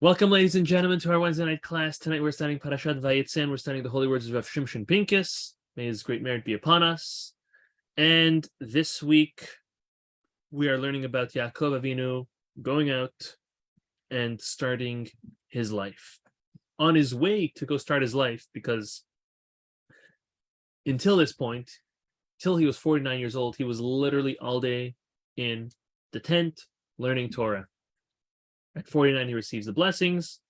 Welcome, ladies and gentlemen, to our Wednesday night class. Tonight we're studying Parashat Vayetze, and we're studying the holy words of Rav Shimshon Pincus. May his great merit be upon us. And this week we are learning about Yaakov Avinu going out and starting his life. On his way to go start his life, because until this point, till he was 49 years old, he was literally all day in the tent learning Torah. At 49, he receives the blessings,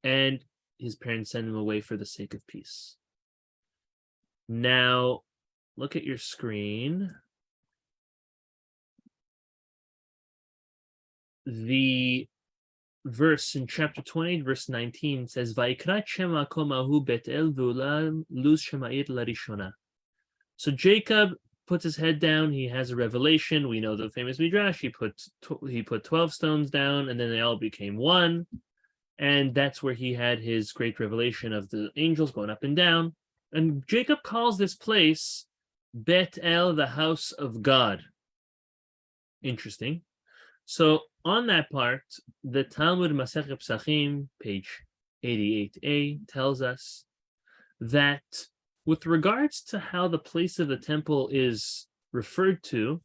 and his parents send him away for the sake of peace. Now, look at your screen. The verse in chapter 28, verse 19 says, "Vayikrat shem ha'makom hahu Bet-El v'ula luz shema'ir larishona." So Jacob puts his head down. He has a revelation. We know the famous midrash. He put 12 stones down, and then they all became one. And that's where he had his great revelation of the angels going up and down. And Jacob calls this place Bet-El, the house of God. Interesting. So on that part, the Talmud Masechet Pesachim, page 88a, tells us that with regards to how the place of the temple is referred to,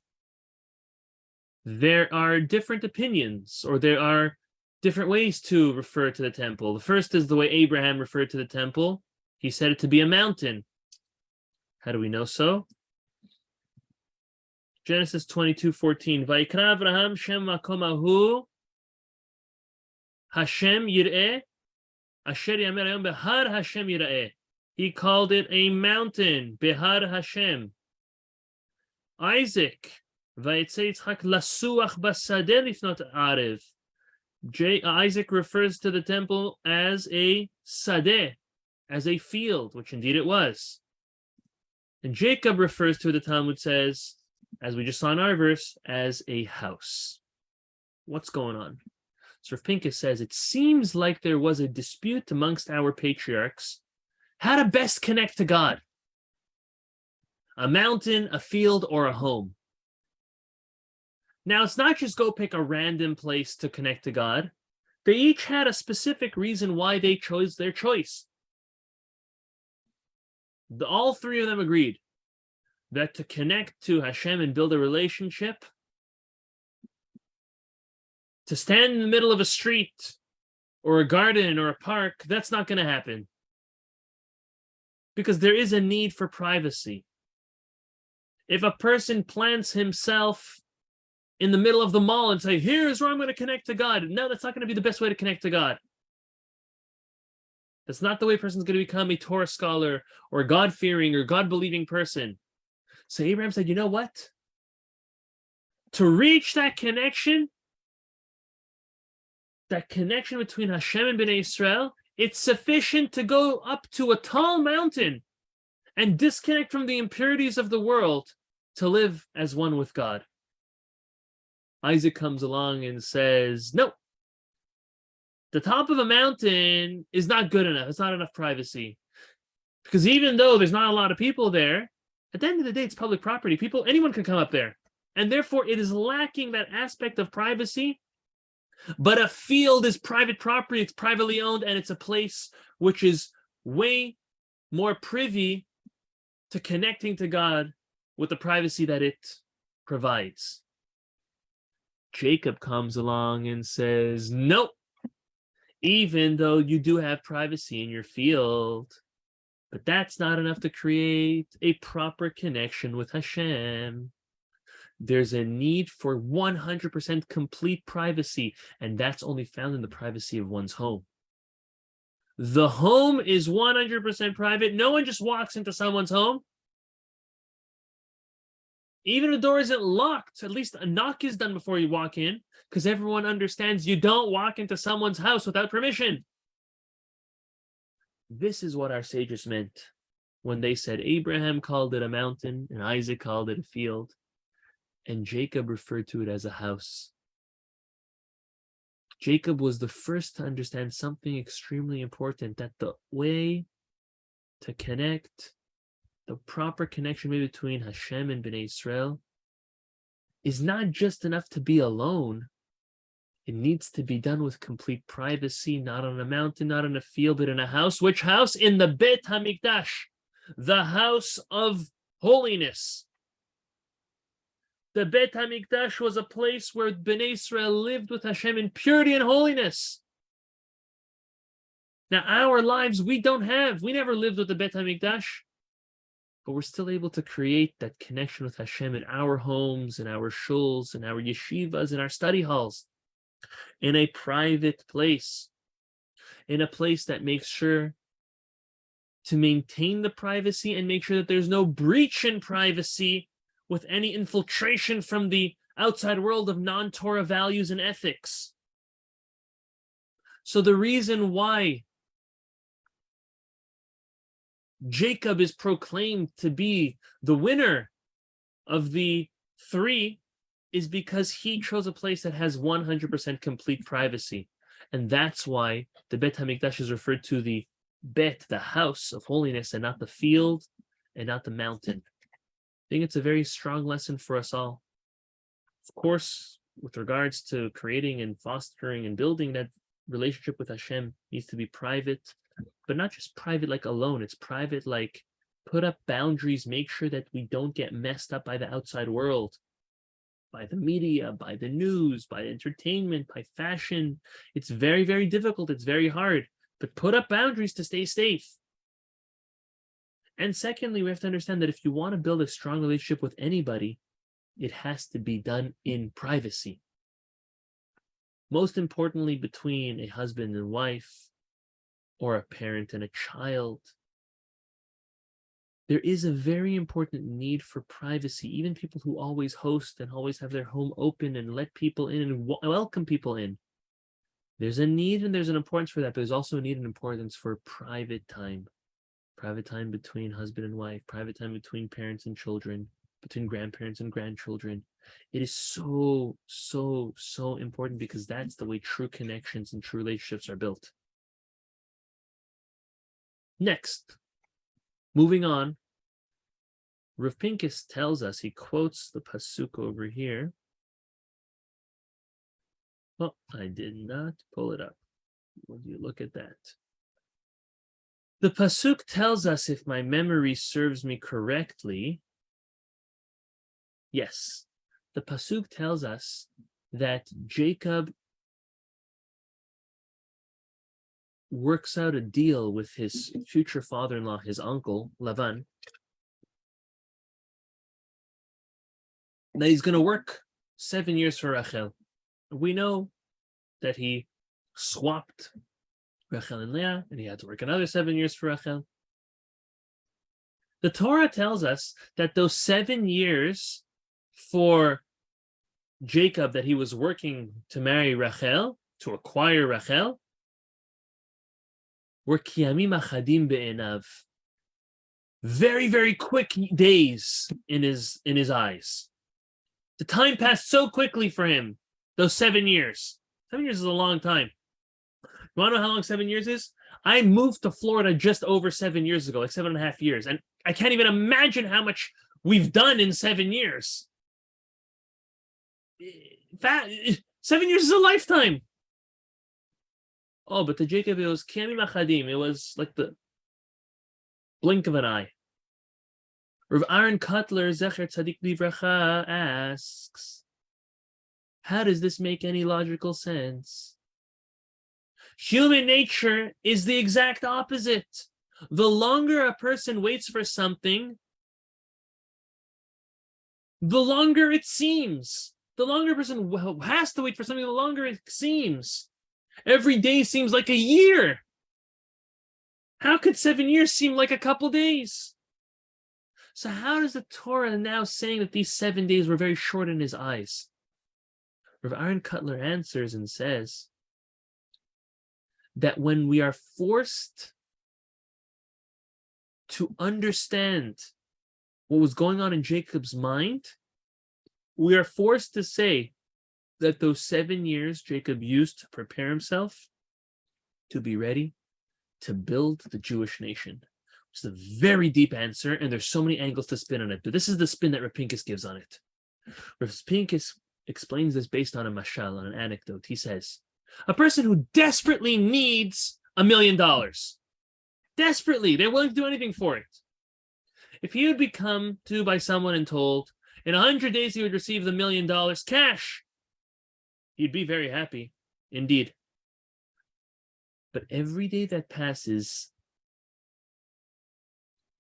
there are different opinions, or there are different ways to refer to the temple. The first is the way Abraham referred to the temple. He said it to be a mountain. How do we know so? Genesis 22:14. Vayikra Avraham shem makom hahu Hashem yireh asher yamer hayom behar Hashem yireh. He called it a mountain, Behar Hashem. Isaac, Vayetze Yitzchak lasuach basadeh lifnot arev. Isaac refers to the temple as a sadeh, as a field, which indeed it was. And Jacob refers to, the Talmud says, as we just saw in our verse, as a house. What's going on? So Rav Pincus says, it seems like there was a dispute amongst our patriarchs how to best connect to God. A mountain, a field, or a home. Now, it's not just go pick a random place to connect to God. They each had a specific reason why they chose their choice. All three of them agreed that to connect to Hashem and build a relationship, to stand in the middle of a street or a garden or a park, that's not going to happen. Because there is a need for privacy. If a person plants himself in the middle of the mall and say, here's where I'm going to connect to God, no, that's not going to be the best way to connect to God. That's not the way a person's going to become a Torah scholar or a God-fearing or God-believing person. So Abraham said, you know what? To reach that connection between Hashem and Bnei Israel, it's sufficient to go up to a tall mountain and disconnect from the impurities of the world to live as one with God. Isaac comes along and says, no, the top of a mountain is not good enough. It's not enough privacy. Because even though there's not a lot of people there, at the end of the day, it's public property. Anyone can come up there. And therefore, it is lacking that aspect of privacy. But a field is private property, it's privately owned, and it's a place which is way more privy to connecting to God with the privacy that it provides. Jacob comes along and says, nope, even though you do have privacy in your field, but that's not enough to create a proper connection with Hashem. There's a need for 100% complete privacy, and that's only found in the privacy of one's home. The home is 100% private. No one just walks into someone's home. Even if the door isn't locked, at least a knock is done before you walk in, because everyone understands you don't walk into someone's house without permission. This is what our sages meant when they said Abraham called it a mountain and Isaac called it a field. And Jacob referred to it as a house. Jacob was the first to understand something extremely important, that the way to connect, the proper connection between Hashem and Bnei Israel, is not just enough to be alone, It needs to be done with complete privacy, not on a mountain, not in a field, but in a house. Which house? In the Bet HaMikdash, the house of holiness. The Bet HaMikdash was a place where Bnei Israel lived with Hashem in purity and holiness. Now, our lives, we never lived with the Bet HaMikdash, but we're still able to create that connection with Hashem in our homes, in our shuls, in our yeshivas, in our study halls, in a private place, in a place that makes sure to maintain the privacy and make sure that there's no breach in privacy with any infiltration from the outside world of non-Torah values and ethics. So the reason why Jacob is proclaimed to be the winner of the three is because he chose a place that has 100% complete privacy. And that's why the Bet HaMikdash is referred to the Bet, the house of holiness, and not the field and not the mountain. I think it's a very strong lesson for us all. Of course, with regards to creating and fostering and building that relationship with Hashem, needs to be private, but not just private like alone. It's private like put up boundaries, make sure that we don't get messed up by the outside world, by the media, by the news, by entertainment, by fashion. It's very, very difficult. It's very hard, but put up boundaries to stay safe. And secondly, we have to understand that if you want to build a strong relationship with anybody, it has to be done in privacy. Most importantly, between a husband and wife, or a parent and a child, there is a very important need for privacy. Even people who always host and always have their home open and let people in and welcome people in, there's a need and there's an importance for that, but there's also a need and importance for private time between husband and wife, private time between parents and children, between grandparents and grandchildren. It is so, so, so important because that's the way true connections and true relationships are built. Next, moving on, Rav Pincus tells us, he quotes the pasuk over here. Oh, I did not pull it up. Would you look at that? The pasuk tells us, if my memory serves me correctly, yes, the pasuk tells us that Jacob works out a deal with his future father-in-law, his uncle, Lavan, that he's going to work 7 years for Rachel. We know that he swapped Rachel and Leah, and he had to work another 7 years for Rachel. The Torah tells us that those 7 years for Jacob that he was working to marry Rachel, to acquire Rachel, were kiyamim achadim be'enav, very, very quick days in his eyes. The time passed so quickly for him, those 7 years. 7 years is a long time. You want to know how long 7 years is? I moved to Florida just over 7 years ago, like 7.5 years, and I can't even imagine how much we've done in 7 years. 7 years is a lifetime. Oh, but to Jacob, it was kiyamim achadim. It was like the blink of an eye. Rav Aaron Kotler, Zecher Tzadik Livracha, asks, how does this make any logical sense? Human nature is the exact opposite. The longer a person waits for something, the longer it seems. The longer a person has to wait for something, the longer it seems. Every day seems like a year. How could 7 years seem like a couple days? So how does the Torah now saying that these 7 days were very short in his eyes? Rav Aaron Kotler answers and says that when we are forced to understand what was going on in Jacob's mind, we are forced to say that those 7 years Jacob used to prepare himself to be ready to build the Jewish nation. It's a very deep answer, and there's so many angles to spin on it. But this is the spin that Rav Pincus gives on it. Rav Pincus explains this based on a mashal, on an anecdote. He says, a person who desperately needs $1 million, desperately, they're willing to do anything for it. If he would be come to by someone and told, in 100 days he would receive the $1 million cash, he'd be very happy, indeed. But every day that passes,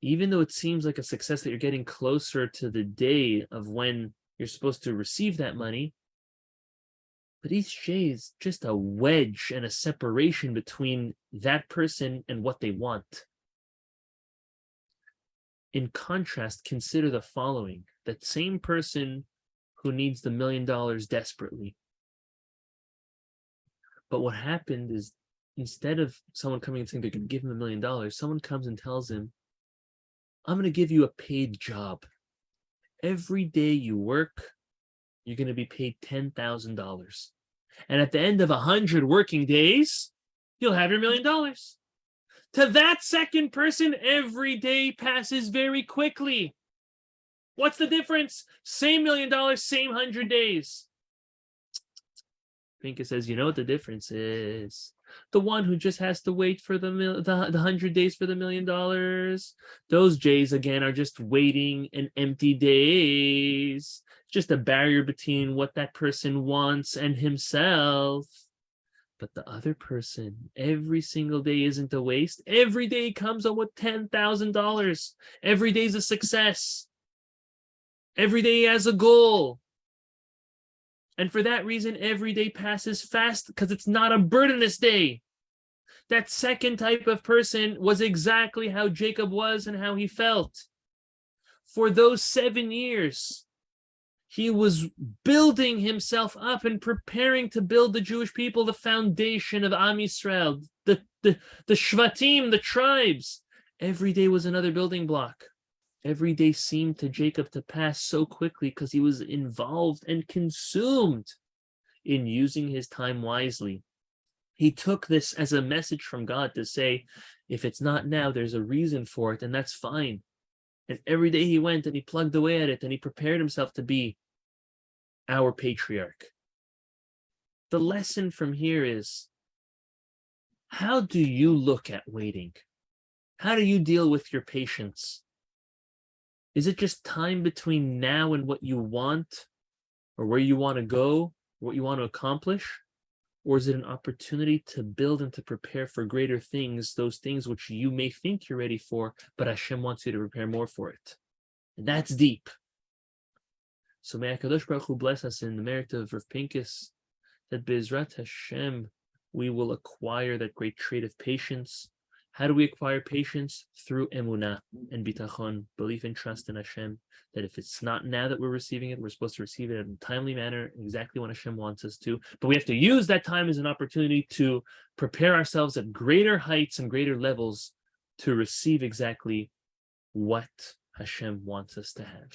even though it seems like a success that you're getting closer to the day of when you're supposed to receive that money, but each day is just a wedge and a separation between that person and what they want. In contrast, consider the following. That same person who needs the $1 million desperately. But what happened is, instead of someone coming and saying they're going to give him $1 million, someone comes and tells him, I'm going to give you a paid job. Every day you work, you're going to be paid $10,000. And at the end of 100 working days, you'll have your $1 million. To that second person, every day passes very quickly. What's the difference? Same $1 million, same 100 days. Pincus says, you know what the difference is? The one who just has to wait for the 100 days for the $1 million. Those days, again, are just waiting and empty days. Just a barrier between what that person wants and himself. But the other person, every single day isn't a waste. Every day comes up with $10,000. Every day is a success. Every day he has a goal. And for that reason, every day passes fast because it's not a burdenous day. That second type of person was exactly how Jacob was and how he felt. For those 7 years, he was building himself up and preparing to build the Jewish people, the foundation of Am Yisrael, the Shvatim, the tribes. Every day was another building block. Every day seemed to Jacob to pass so quickly because he was involved and consumed in using his time wisely. He took this as a message from God to say, if it's not now, there's a reason for it, and that's fine. And every day he went and he plugged away at it and he prepared himself to be our patriarch. The lesson from here is, how do you look at waiting? How do you deal with your patience? Is it just time between now and what you want, or where you want to go, what you want to accomplish? Or is it an opportunity to build and to prepare for greater things, those things which you may think you're ready for, but Hashem wants you to prepare more for it? And that's deep. So may HaKadosh Baruch Hu bless us in the merit of Rav Pincus, that Be'ezrat Hashem, we will acquire that great trait of patience. How do we acquire patience? Through emunah and bitachon, belief and trust in Hashem, that if it's not now that we're receiving it, we're supposed to receive it in a timely manner, exactly when Hashem wants us to. But we have to use that time as an opportunity to prepare ourselves at greater heights and greater levels to receive exactly what Hashem wants us to have.